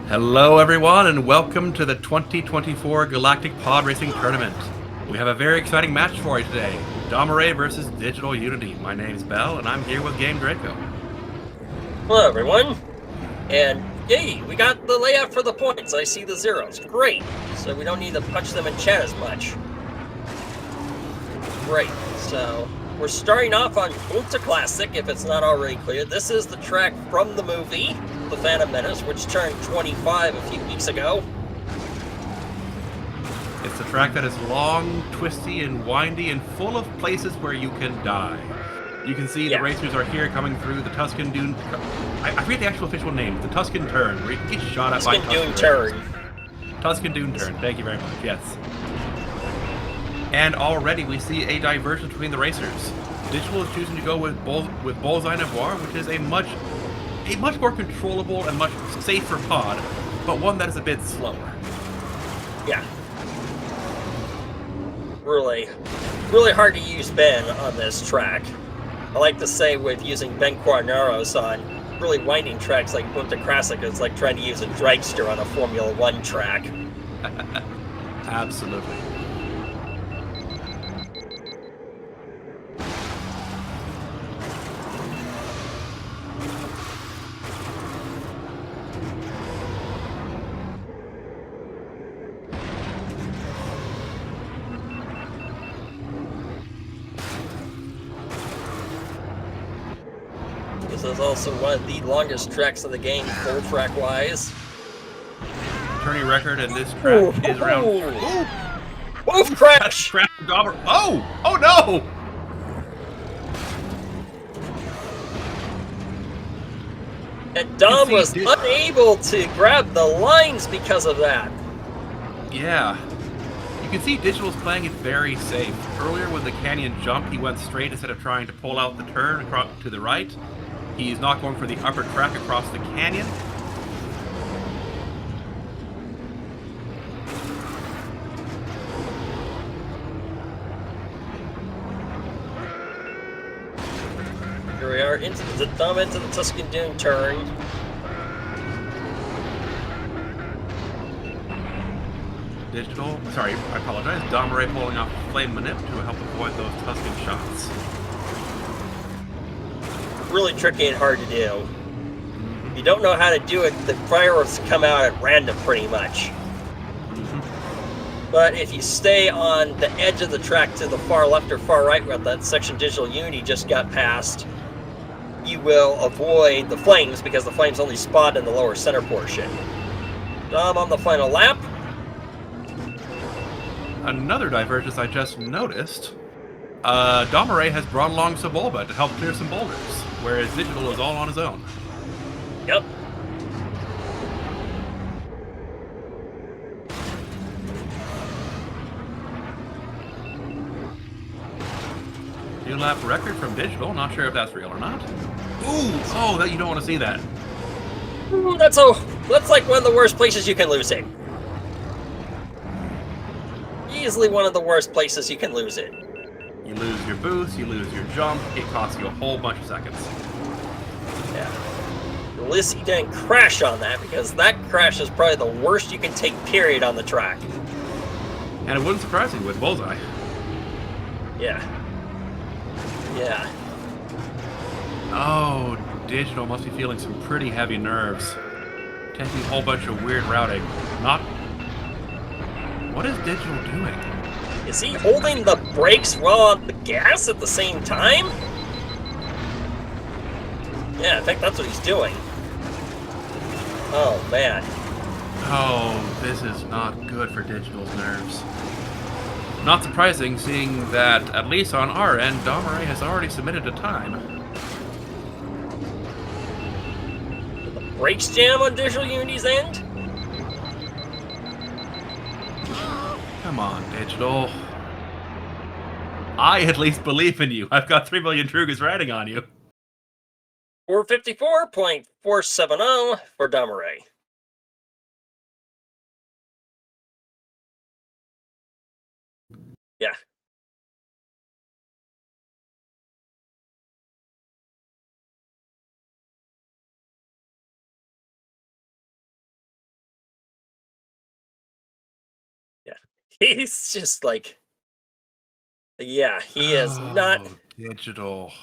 Hello, everyone, and welcome to the 2024 Galactic Pod Racing Tournament. We have a very exciting match for you today, Domirae versus DigitalUnity. My name's Bell, and I'm here with Game Draco. Hello, everyone. And yay, we got the layout for the points. I see the zeros. Great. So we don't need to punch them in chat as much. Great. So we're starting off on Punta Classic, if it's not already clear. This is the track from the movie, The Phantom Menace, which turned 25 a few weeks ago. It's a track that is long, twisty, and windy, and full of places where you can die. You can see the racers are here coming through the Tuscan Dune. I forget the actual official name. The Tuscan Turn, where you can get shot at by Tuscan Dune Turn. Tuscan Dune Turn. Thank you very much. Yes. And already we see a divergence between the racers. Digital is choosing to go with Bullseye Navarre, which is a much more controllable and much safer pod, but one that is a bit slower. Yeah. Really hard to use Ben on this track. I like to say with using Ben Quarnaros on really winding tracks like Punta Classic, it's like trying to use a dragster on a Formula One track. Absolutely. This is also one of the longest tracks of the game, full track wise. Tourney record in this track is around. Wolf crash! Oh no! And Dom was unable to grab the lines because of that. Yeah. You can see Digital's playing it very safe. Earlier when the canyon jumped, he went straight instead of trying to pull out the turn across to the right. He's not going for the upper track across the canyon. Here we are into the Tuscan Dune turn. I apologize. Domirae pulling off Flame Manip to help avoid those Tuscan shots. Really tricky and hard to do. If you don't know how to do it, the fireworks come out at random pretty much. But if you stay on the edge of the track to the far left or far right where that section DigitalUnity just got past, you will avoid the flames because the flames only spawn in the lower center portion. Dom on the final lap. Another divergence I just noticed. Domirae has brought along Sebulba to help clear some boulders, whereas Digital is all on his own. Yep. Two-lap record from Digital. Not sure if that's real or not. That you don't want to see that. Ooh, that's like one of the worst places you can lose it. Easily one of the worst places you can lose it. You lose your boost, you lose your jump, it costs you a whole bunch of seconds. Yeah. At least you didn't crash on that, because that crash is probably the worst you can take, period, on the track. And it wouldn't surprise me with Bullseye. Yeah. Yeah. Oh, Digital must be feeling some pretty heavy nerves. Taking a whole bunch of weird routing. What is Digital doing? Is he holding the brakes while on the gas at the same time? Yeah, I think that's what he's doing. Oh, man. Oh, this is not good for Digital's nerves. Not surprising, seeing that, at least on our end, Domirae has already submitted a time. Did the brakes jam on DigitalUnity's end? Come on, Digital. I at least believe in you. I've got 3 million Trugas riding on you. 454.470 for Domirae. Yeah. He's just like, yeah, he is not. Oh, Digital.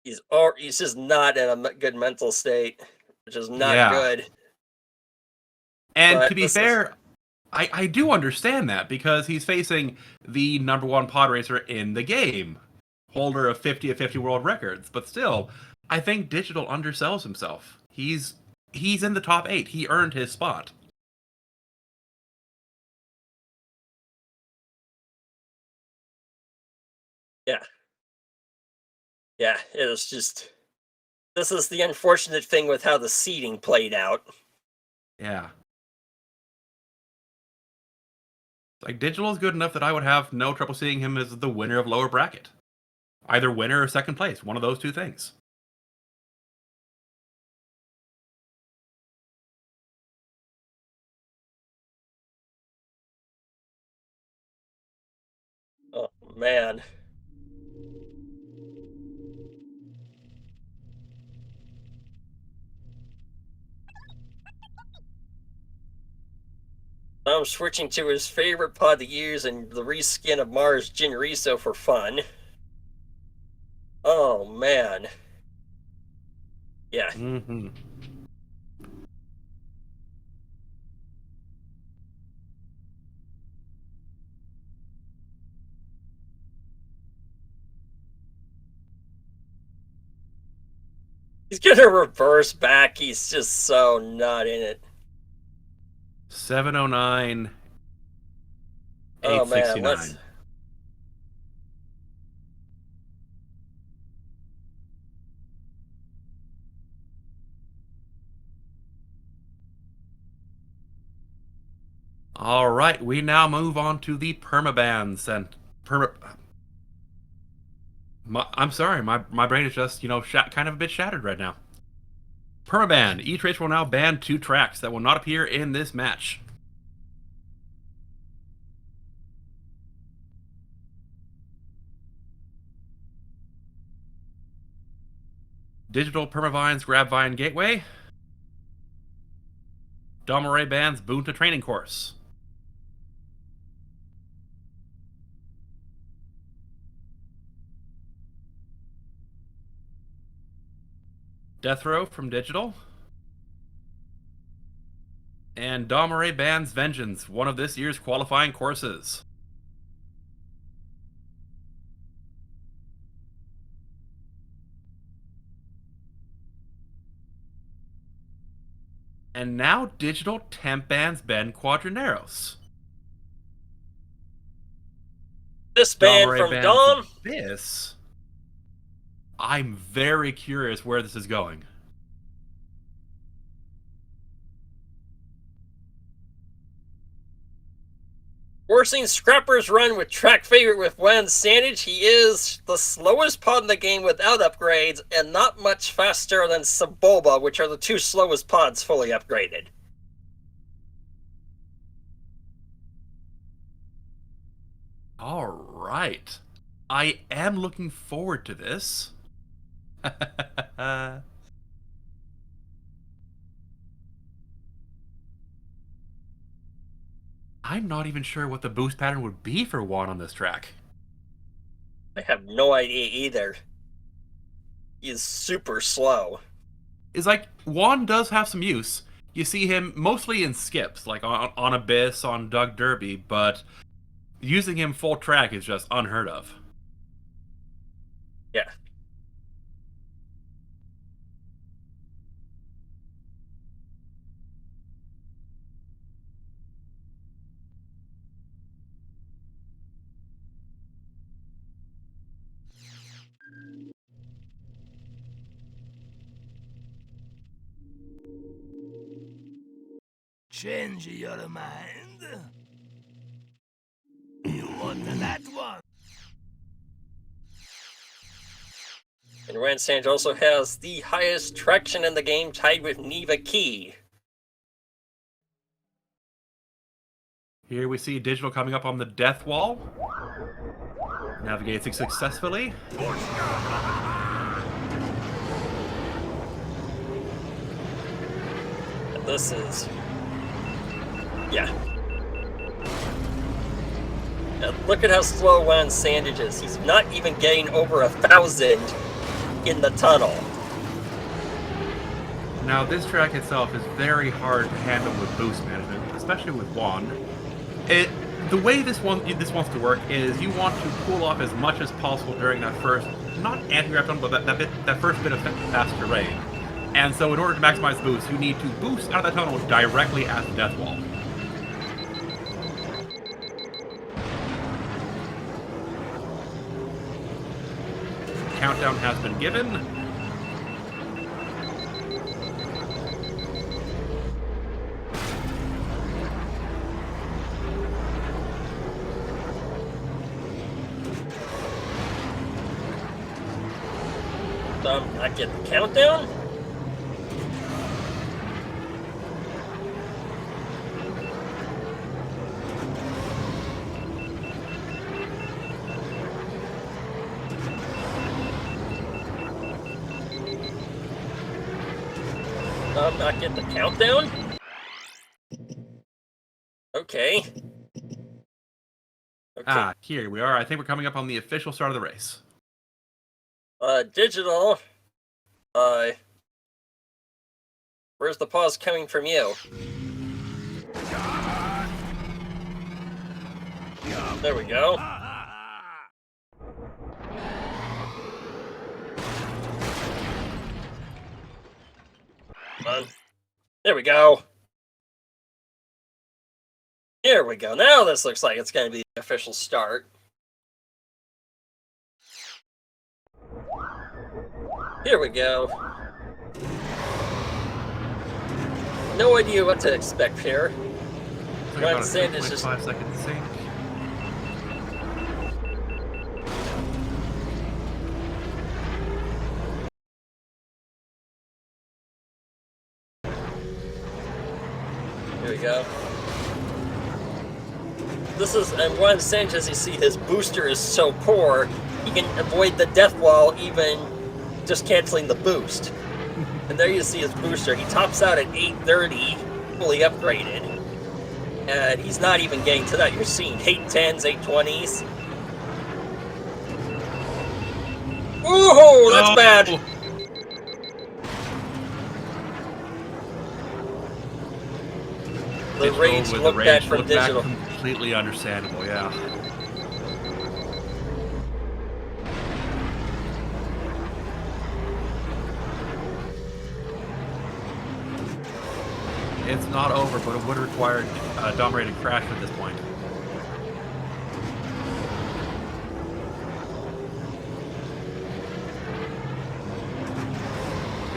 He's just not in a good mental state, which is not Yeah. good. And to But be this is, fair, I do understand that because he's facing the #1 pod racer in the game, holder of 50 of 50 world records. But still, I think Digital undersells himself. He's in the top 8. He earned his spot. yeah, yeah, it was just. This is the unfortunate thing with how the seeding played out. Yeah. Like Digital is good enough that I would have no trouble seeing him as the winner of lower bracket. Either winner or second place, one of those two things. Oh man. I'm switching to his favorite pod to use and the reskin of Mars Jinriso for fun. Oh man. Yeah. Mm-hmm. He's gonna reverse back. He's just so not in it. 709, Oh man, 869. All right, we now move on to the permabans and I'm sorry, my brain is just kind of a bit shattered right now. Permaban. Each race will now ban 2 tracks that will not appear in this match. Digital Permavines Grabvine Gateway. Domirae bans Boonta Training Course. Death Row from Digital. And Domirae bans Vengeance, one of this year's qualifying courses. And now Digital temp bans Ben Quadraneros. This ban Domirae from bans Dom. this. I'm very curious where this is going. Forcing Scrapper's run with track favorite with Wen Sandage. He is the slowest pod in the game without upgrades, and not much faster than Saboba, which are the 2 slowest pods fully upgraded. All right. I am looking forward to this. I'm not even sure what the boost pattern would be for Juan on this track. I have no idea either. He is super slow. Is like Juan does have some use. You see him mostly in skips, like on Abyss, on Doug Derby, but using him full track is just unheard of. Yeah. Change your mind. You want that one? And Wen Sandage also has the highest traction in the game, tied with Neva Key. Here we see Digital coming up on the death wall. Navigating successfully. this is... Yeah. Look at how slow Juan Sandage is. He's not even getting over 1,000 in the tunnel. Now, this track itself is very hard to handle with boost management, especially with Juan. The way this wants to work is you want to cool off as much as possible during that first, not anti-wrap tunnel, but that first bit of fast terrain. And so in order to maximize boost, you need to boost out of that tunnel directly at the death wall. Countdown has been given. I get the countdown. Not get the countdown? Okay. Ah, here we are. I think we're coming up on the official start of the race. Digital. Where's the pause coming from you? There we go. Come on. There we go. Here we go. Now this looks like it's going to be the official start. Here we go. No idea what to expect here. About a Sandage just 3.5-second sync. Here we go. This is, and Juan Sanchez, you see his booster is so poor, he can avoid the death wall even just canceling the boost. And there you see his booster. He tops out at 830, fully upgraded. And he's not even getting to that. You're seeing 810s, 820s. Ooh, that's bad. The rage looked at from Digital. Completely understandable, yeah. It's not over, but it would require Domirae to crash at this point.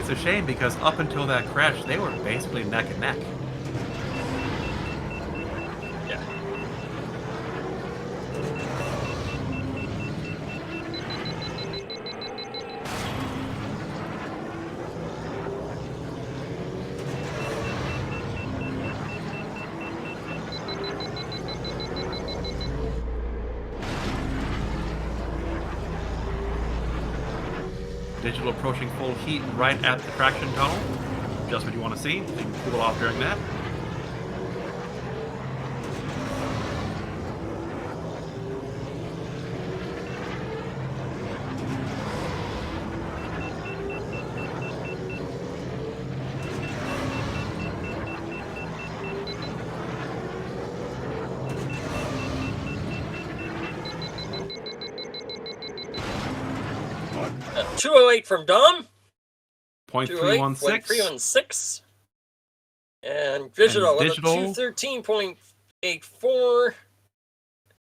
It's a shame because up until that crash, they were basically neck and neck. Yeah. Digital approaching full heat right at the traction tunnel. Just what you want to see. You can cool off during that. Uh, 208 from Dom. 0.316. 0.316. And Digital with a 213.84.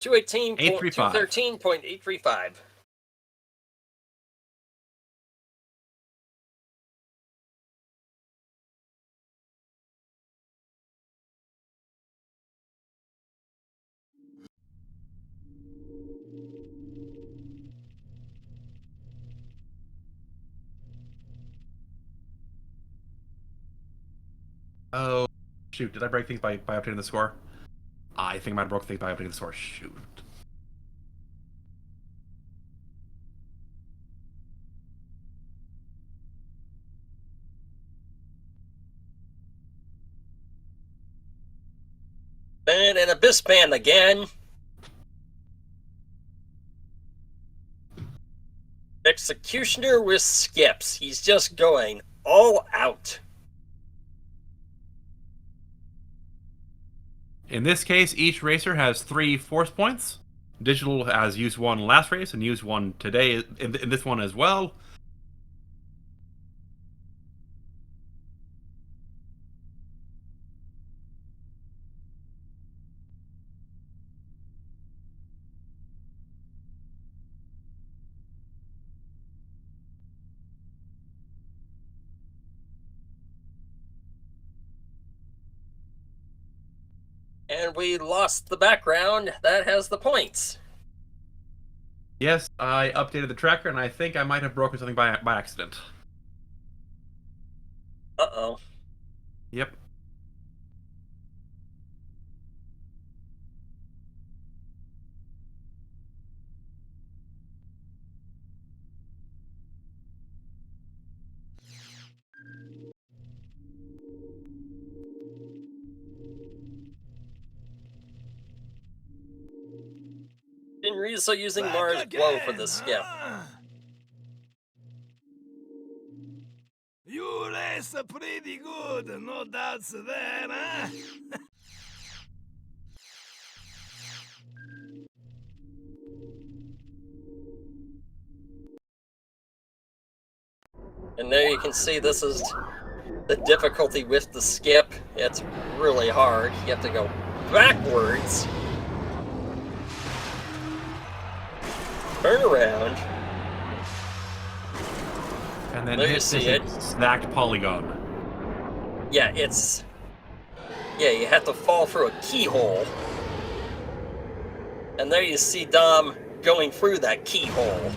213.835. Oh, shoot. Did I break things by updating the score? I think I might have broke things by updating the score. Shoot. And an Abyss Band again. Executioner with skips. He's just going all out. In this case, each racer has 3 force points. Digital has used 1 last race and used 1 today in this one as well. And we lost the background. That has the points. Yes, I updated the tracker, and I think I might have broken something by accident. Uh-oh. Yep. Shinriso using Back Mars again, Blow for this skip. huh? You race pretty good, no doubts there, huh? And there you can see this is the difficulty with the skip. It's really hard. You have to go backwards. Turn around. And then There you hit see this it. stacked polygon. Yeah, you have to fall through a keyhole. And there you see Dom going through that keyhole.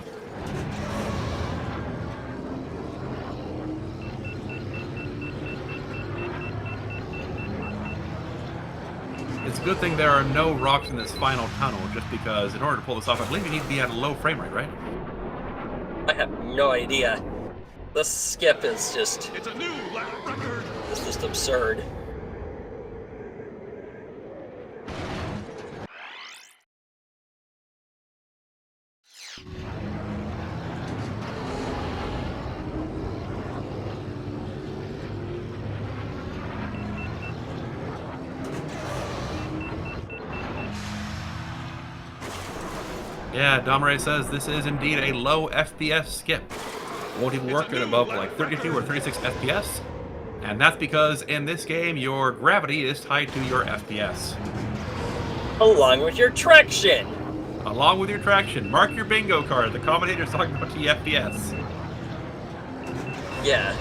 It's a good thing there are no rocks in this final tunnel, just because in order to pull this off, I believe you need to be at a low frame rate, right? I have no idea. This skip is just... It's a new lap record. It's just absurd. Yeah, Domirae says this is indeed a low FPS skip. Won't even work at above like 32 or 36 FPS. And that's because in this game, your gravity is tied to your FPS. Along with your traction. Along with your traction. Mark your bingo card. The commentator's talking about the FPS. Yeah.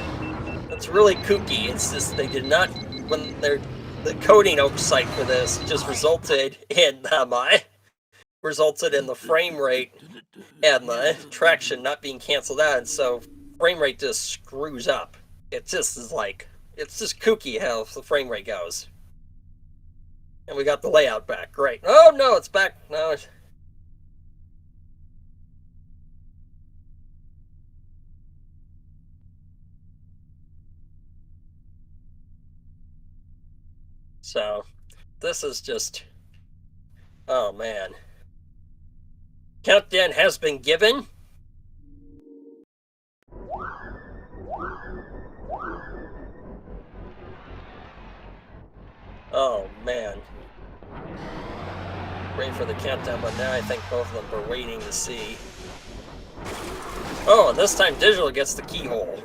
It's really kooky. It's just they did not... When they're... The coding oversight for this just resulted in the frame rate and the traction not being canceled out, and so frame rate just screws up. It just is like, it's just kooky how the frame rate goes. And we got the layout back. Great. Oh no, it's back. No. So, this is just, oh man. Countdown has been given. Oh man. Waiting for the countdown, but now I think both of them are waiting to see. Oh, and this time Digital gets the keyhole.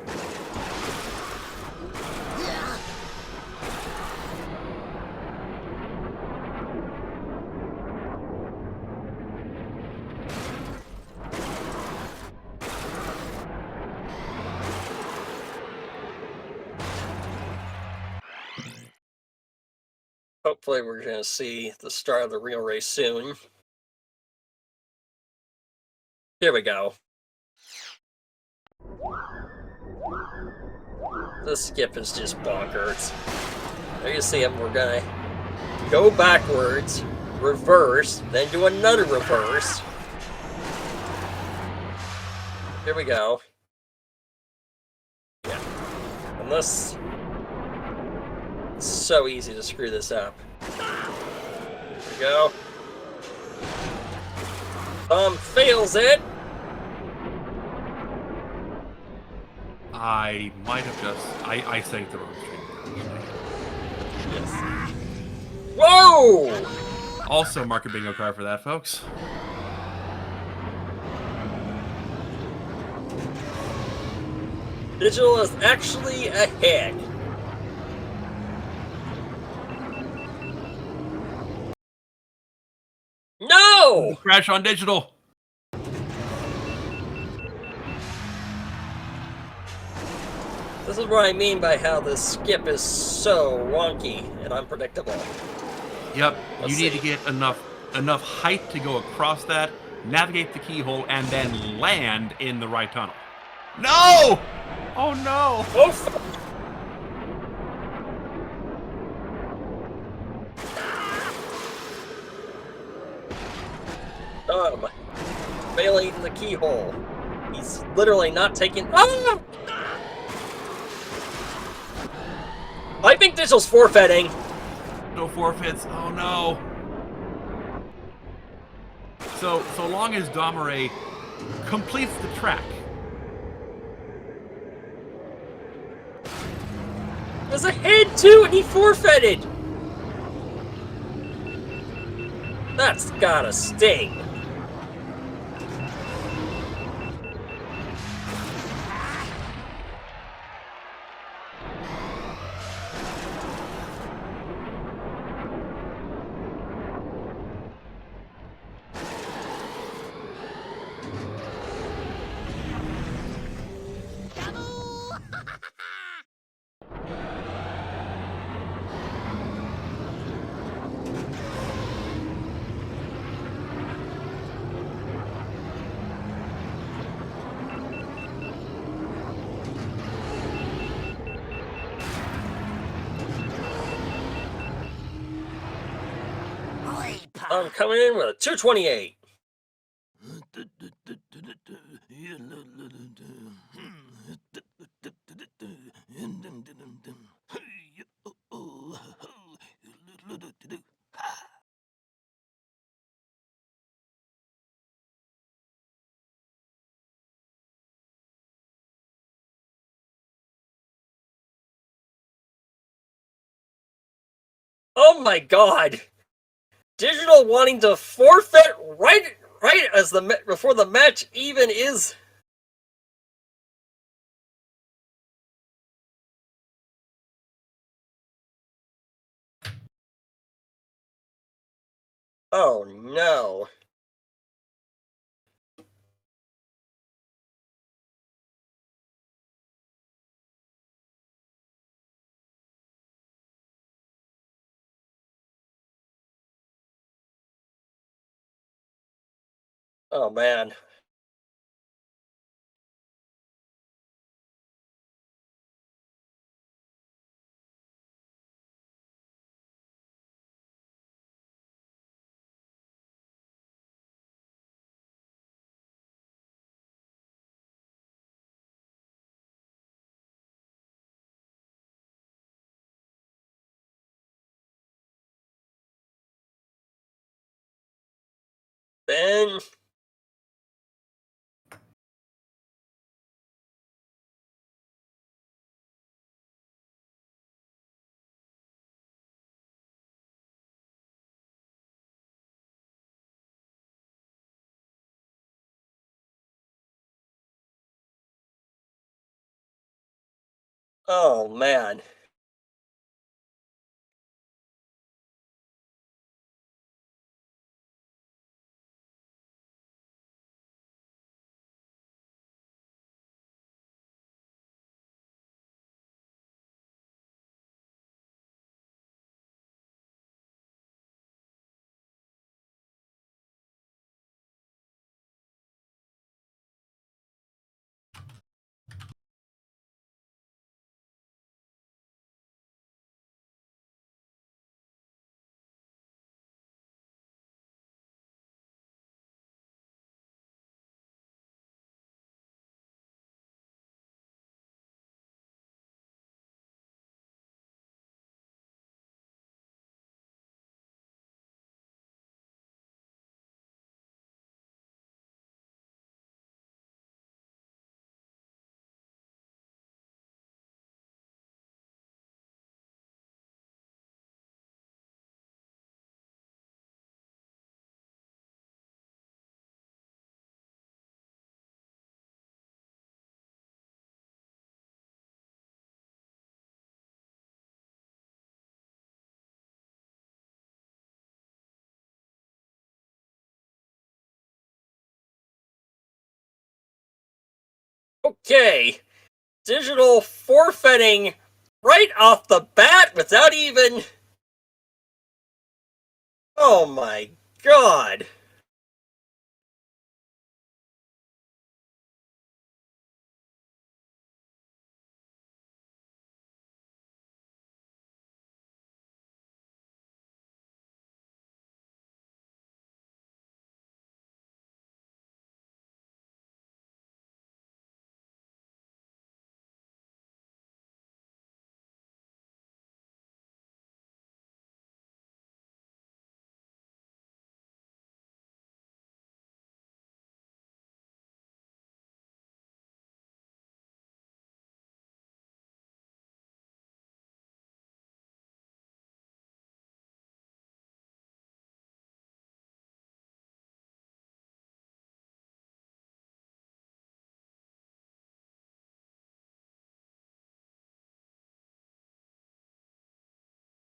Hopefully we're going to see the start of the real race soon. Here we go. This skip is just bonkers. There you see him. We're going to go backwards, reverse, then do another reverse. Here we go. Yeah. And this... It's so easy to screw this up. we go. Fails it. I might have just... I saved the wrong stream. Yes. Whoa! Also, mark a bingo card for that, folks. Digital is actually ahead. No! Crash on Digital. This is what I mean by how this skip is so wonky and unpredictable. Yep, Let's you need see. to get enough height to go across that, navigate the keyhole, and then land in the right tunnel. No! Oh no! Oof! Failing the keyhole. He's literally not taking. Ah! I think Digital's forfeiting. No forfeits. Oh no. So long as Domirae completes the track. Was ahead too, and he forfeited. That's gotta sting. I'm coming in with a 228. Oh my god! Digital wanting to forfeit right as before the match even is. Oh no. Oh man. Ben. Oh man. Okay. Digital forfeiting right off the bat without even... Oh my god.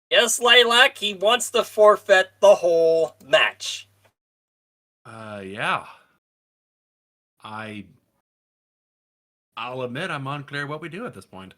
Yes, Lilac, he wants to forfeit the whole match. Yeah. I'll admit I'm unclear what we do at this point.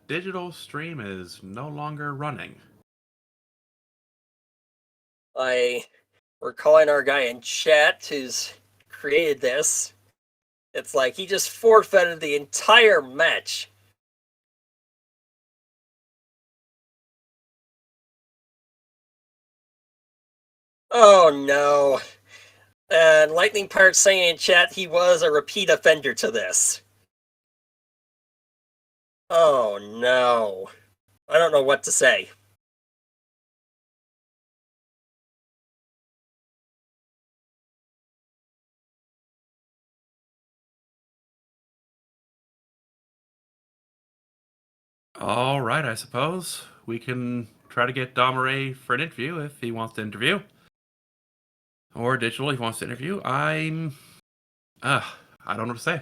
Digital stream is no longer running. We're calling our guy in chat who's created this. It's like he just forfeited the entire match. Oh no. And Lightning Pirate saying in chat he was a repeat offender to this. Oh no. I don't know what to say. All right, I suppose we can try to get Domirae for an interview if he wants to interview, or Digital if he wants to interview. I don't know what to say.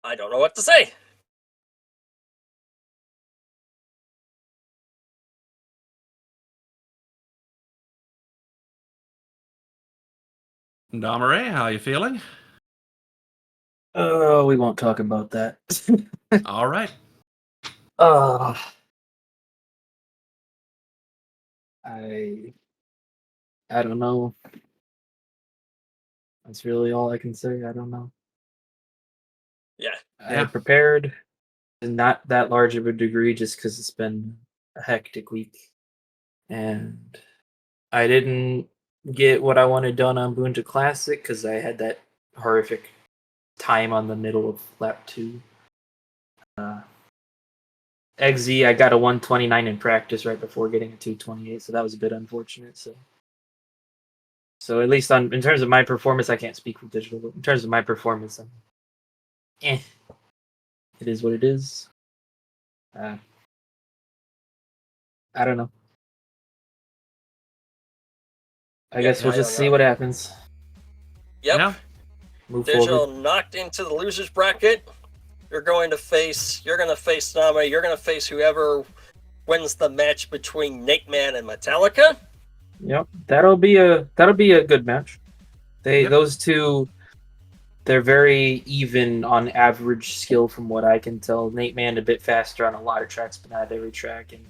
I don't know what to say. Domirae, how you feeling? Oh, we won't talk about that. All right. Uh, I don't know. That's really all I can say. I don't know. Yeah. I prepared not that large of a degree just because it's been a hectic week. And I didn't get what I wanted done on Boonja Classic because I had that horrific time on the middle of lap 2. XZ, I got a 129 in practice right before getting a 228, so that was a bit unfortunate. So at least in terms of my performance, I can't speak for Digital, but in terms of my performance, it is what it is. I don't know. I guess we'll just see what happens. Yep. Yeah. Move Digital forward. knocked into the losers bracket. You're going to face Domirae. You're going to face whoever wins the match between Nate Man and Metallica. Yep, that'll be a good match. Yep. Those two, they're very even on average skill from what I can tell. Nate Man a bit faster on a lot of tracks, but not every track, and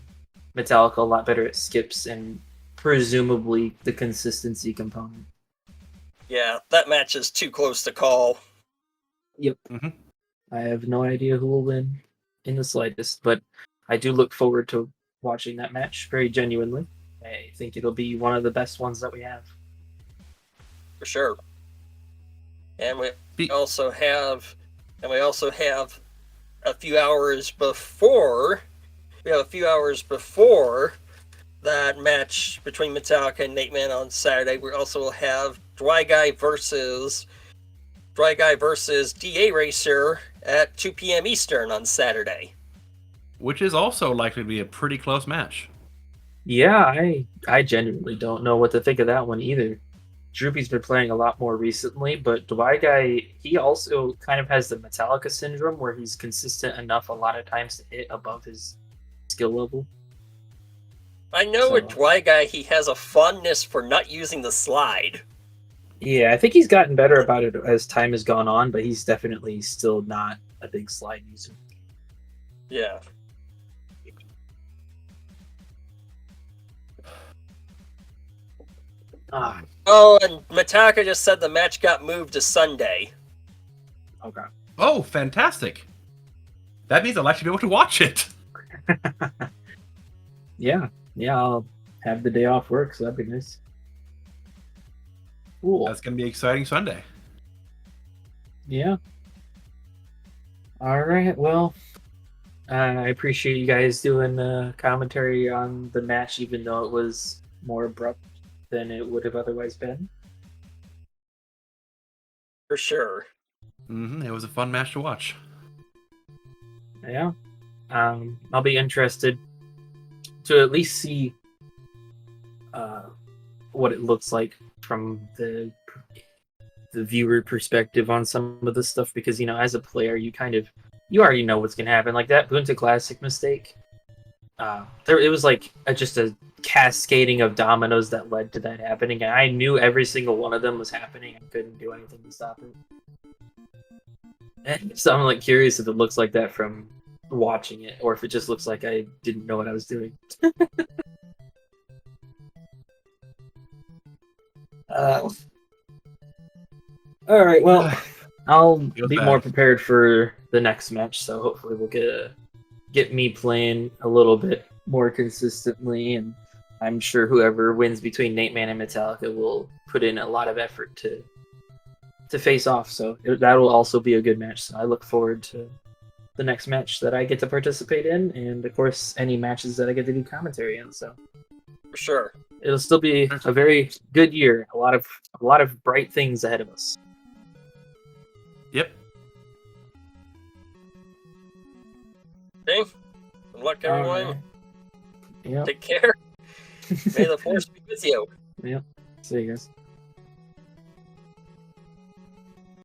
Metallica a lot better at skips and presumably the consistency component. Yeah, that match is too close to call. Yep. Mm-hmm. I have no idea who will win in the slightest, but I do look forward to watching that match very genuinely. I think it'll be one of the best ones that we have. For sure. And we also have a few hours before that match between Metallica and Nate Man on Saturday, we also will have Dry Guy versus DA Racer at 2 p.m. Eastern on Saturday. Which is also likely to be a pretty close match. Yeah, I genuinely don't know what to think of that one either. Droopy's been playing a lot more recently, but Dwight Guy, he also kind of has the Metallica syndrome where he's consistent enough a lot of times to hit above his skill level. I know with Dry Guy, he has a fondness for not using the slide. Yeah, I think he's gotten better about it as time has gone on, but he's definitely still not a big slide user. Yeah. Oh, and Metallica just said the match got moved to Sunday. Okay. Oh, fantastic. That means I'll actually be able to watch it. Yeah, I'll have the day off work, so that'd be nice. Cool. That's going to be an exciting Sunday. Yeah. All right, well, I appreciate you guys doing the commentary on the match, even though it was more abrupt than it would have otherwise been. For sure. It was a fun match to watch. Yeah. I'll be interested to at least see what it looks like from the viewer perspective on some of the stuff, because as a player you already know what's gonna happen. Like that Bunta Classic mistake, it was like just a cascading of dominoes that led to that happening, and I knew every single one of them was happening and couldn't do anything to stop it. And so I'm curious if it looks like that from watching it, or if it just looks like I didn't know what I was doing. All right, well, I'll be more prepared for the next match, so hopefully we'll get me playing a little bit more consistently, and I'm sure whoever wins between Nate Man and Metallica will put in a lot of effort to face off, so that will also be a good match. So I look forward to the next match that I get to participate in, and of course any matches that I get to do commentary in. So for sure, it'll still be a very good year. A lot of bright things ahead of us. Yep. Okay. Good luck, everyone. Right. Yep. Take care. May the force be with you. Yep. See you guys.